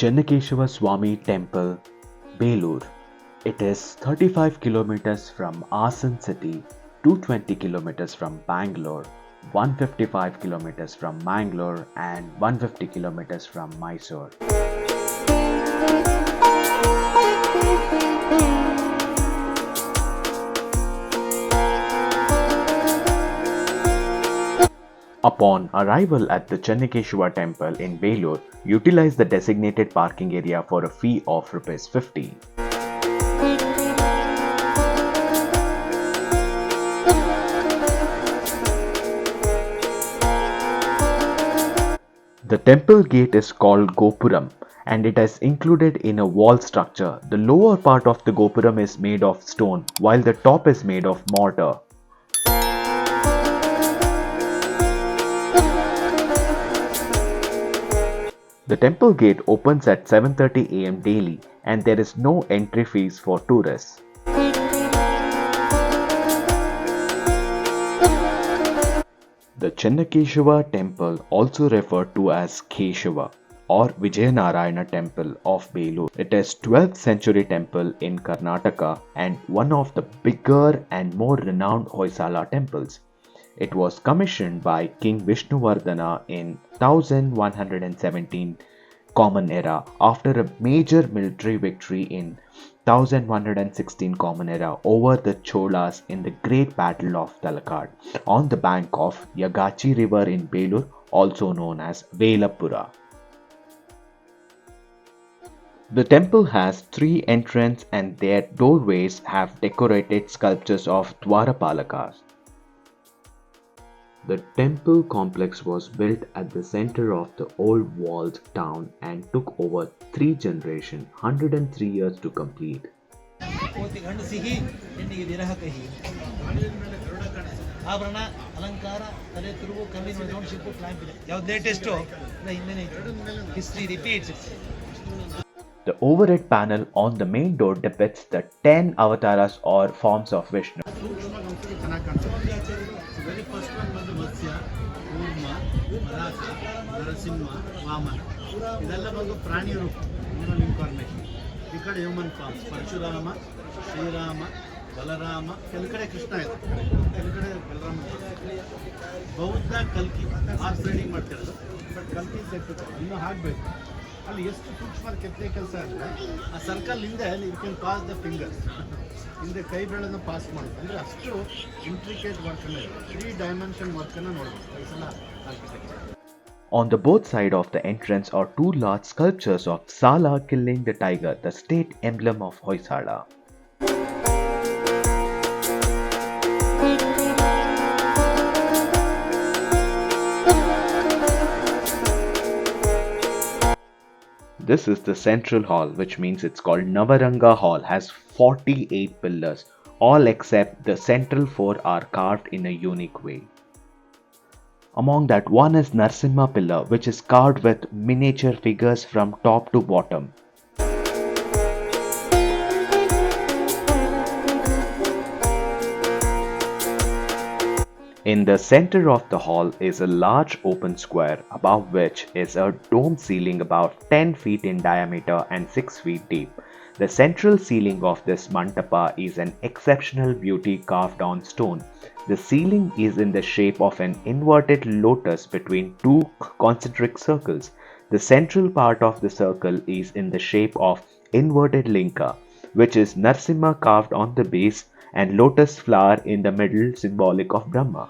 Chennakeshava Temple, Belur. It is 35 kilometers from Asan city, 220 kilometers from Bangalore, 155 kilometers from Mangalore and 150 kilometers from Mysore. Upon arrival at the Chennakeshava Temple in Belur, utilize the designated parking area for a fee of ₹50. The temple gate is called Gopuram and it is included in a wall structure. The lower part of the Gopuram is made of stone while the top is made of mortar. The temple gate opens at 7:30 am daily and there is no entry fees for tourists. The Chennakeshava Temple, also referred to as Keshava or Vijaya Narayana Temple of Belur. It is 12th century temple in Karnataka and one of the bigger and more renowned Hoysala temples. It was commissioned by King Vishnuvardhana in 1117 Common Era after a major military victory in 1116 Common Era over the Cholas in the Great Battle of Talakad on the bank of Yagachi River in Belur, also known as Velapura. The temple has 3 entrances and their doorways have decorated sculptures of Dwarapalakas. The temple complex was built at the center of the old walled town and took over 3 generations, 103 years to complete. The overhead panel on the main door depicts the 10 avatars or forms of Vishnu. Very first one was the Matsya, Kurma, Marasa, Narasimha, Vamana. ಇದೆಲ್ಲ ಬಂದು ಪ್ರಾಣಿ ರೂಪ human incarnation. ಈ ಕಡೆ human forms Parashurama, Shriram, Balarama, ಕೆಲ ಕಡೆ ಕೃಷ್ಣ ಇದೆ, ಕೆಲ ಕಡೆ ಬಲರಾಮ. ಬೌದ್ಧ ಕಲ್ಕಿ ಹಾರ್ಸ್ ರೈಡಿಂಗ್ ಮಾಡ್ತಿರೋದು, ಬಟ್ ಕಲ್ಕಿ ಸೆಟ್ ಇನ್ನೂ ಹಾಕಬೇಕು. ಅಲ್ಲಿ ಎಷ್ಟು ಸೂಕ್ಷ್ಮ ಕೆತ್ತನೆ ಕೆಲಸ ಅಂದರೆ ಆ ಸರ್ಕಲ್ ಹಿಂದೆ you can pass the fingers, ಹಿಂದೆ ಕೈ ಬೆರಳನ್ನು ಪಾಸ್ ಮಾಡೋದು. ಅಂದರೆ ಅಷ್ಟು ಇಂಟ್ರಿಕೇಟ್ ವರ್ಕನ್ನು 3 ಡೈಮೆನ್ಷನ್ ವರ್ಕನ್ನು ನೋಡಬೇಕು Hoysala architecture. On the both sides of the entrance are 2 large sculptures of Sala killing the tiger, the state emblem of Hoysala. This is the central hall, which means it's called Navaranga Hall, has 48 pillars. All except the central 4 are carved in a unique way. Among that, one is Narasimha pillar, which is carved with miniature figures from top to bottom. In the center of the hall is a large open square, above which is a dome ceiling about 10 feet in diameter and 6 feet deep. The central ceiling of this mantapa is an exceptional beauty carved on stone. The ceiling is in the shape of an inverted lotus between 2 concentric circles. The central part of the circle is in the shape of inverted linga, which is Narasimha carved on the base and lotus flower in the middle, symbolic of Brahma.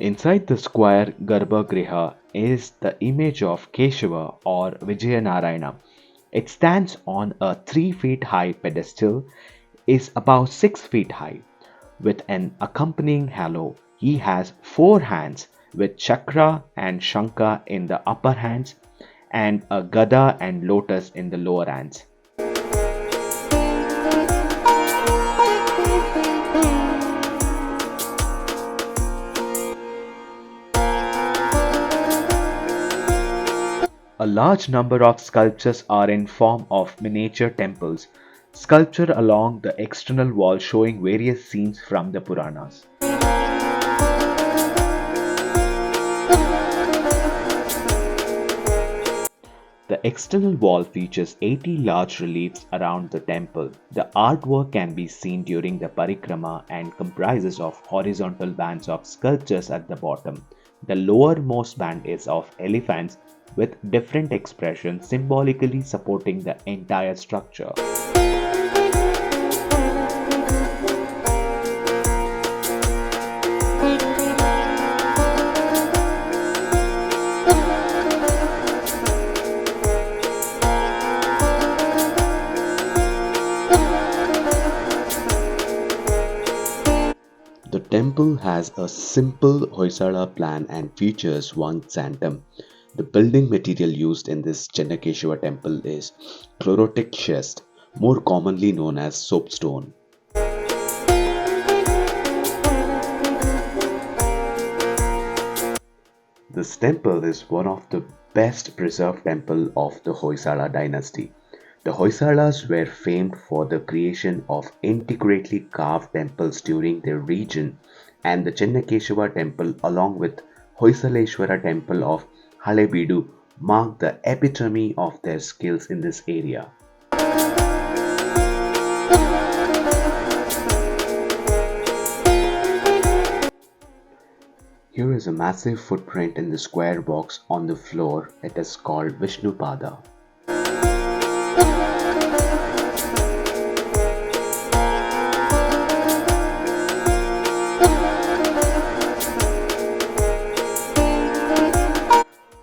Inside the square Garbhagriha is the image of Keshava or Vijaya Narayana. It stands on a 3 feet high pedestal, is about 6 feet high. With an accompanying halo, he has 4 hands with chakra and shankha in the upper hands and a gada and lotus in the lower hands. A large number of sculptures are in form of miniature temples, sculptured along the external wall showing various scenes from the Puranas. The external wall features 80 large reliefs around the temple. The artwork can be seen during the parikrama and comprises of horizontal bands of sculptures at the bottom. The lowermost band is of elephants with different expressions symbolically supporting the entire structure. The temple has a simple Hoysala plan and features one sanctum. The building material used in this Chennakeshava temple is chlorotic schist, more commonly known as soapstone. This temple is one of the best preserved temple of the Hoysala dynasty. The Hoysalas were famed for the creation of intricately carved temples during their reign, and the Chennakeshava temple along with Hoysaleshwara temple of Halebeedu mark the epitome of their skills in this area. Here is a massive footprint in the square box on the floor. It is called Vishnupada.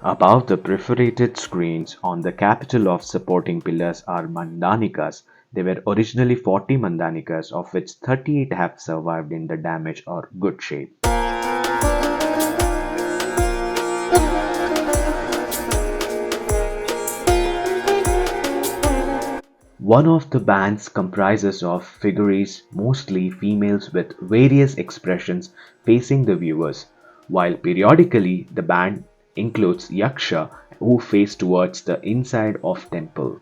Above the perforated screens on the capital of supporting pillars are mandanikas. There were originally 40 mandanikas, of which 38 have survived in the damaged or good shape. One of the bands comprises of figures, mostly females with various expressions facing the viewers, while periodically the band includes yaksha who face towards the inside of temple.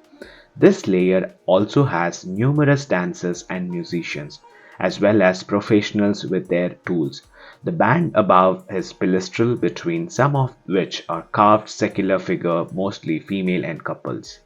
This layer also has numerous dancers and musicians, as well as professionals with their tools. The band above is pilastral between some of which are carved secular figure, mostly female and couples.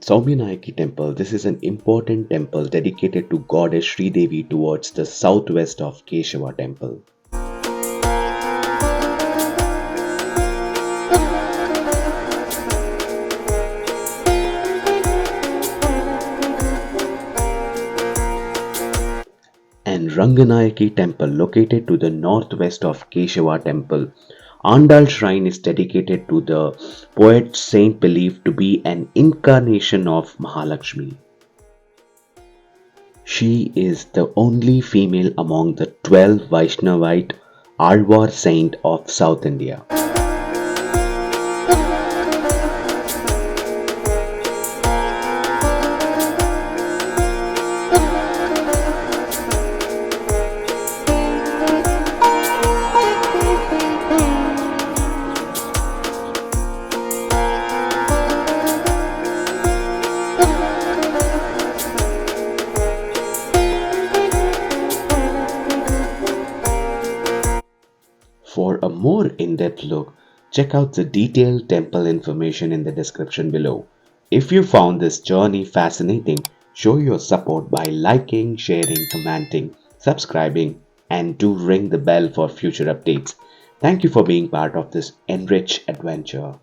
Somyanayaki temple. This is an important temple dedicated to goddess Sri Devi towards the southwest of Keshava temple. And Ranganayaki temple located to the northwest of Keshava temple. Andal shrine is dedicated to the poet saint believed to be an incarnation of Mahalakshmi. She is the only female among the 12 Vaishnavite Alvar saint of South India. For a more in-depth look, check out the detailed temple information in the description below. If you found this journey fascinating, show your support by liking, sharing, commenting, subscribing, and do ring the bell for future updates. Thank you for being part of this enriched adventure.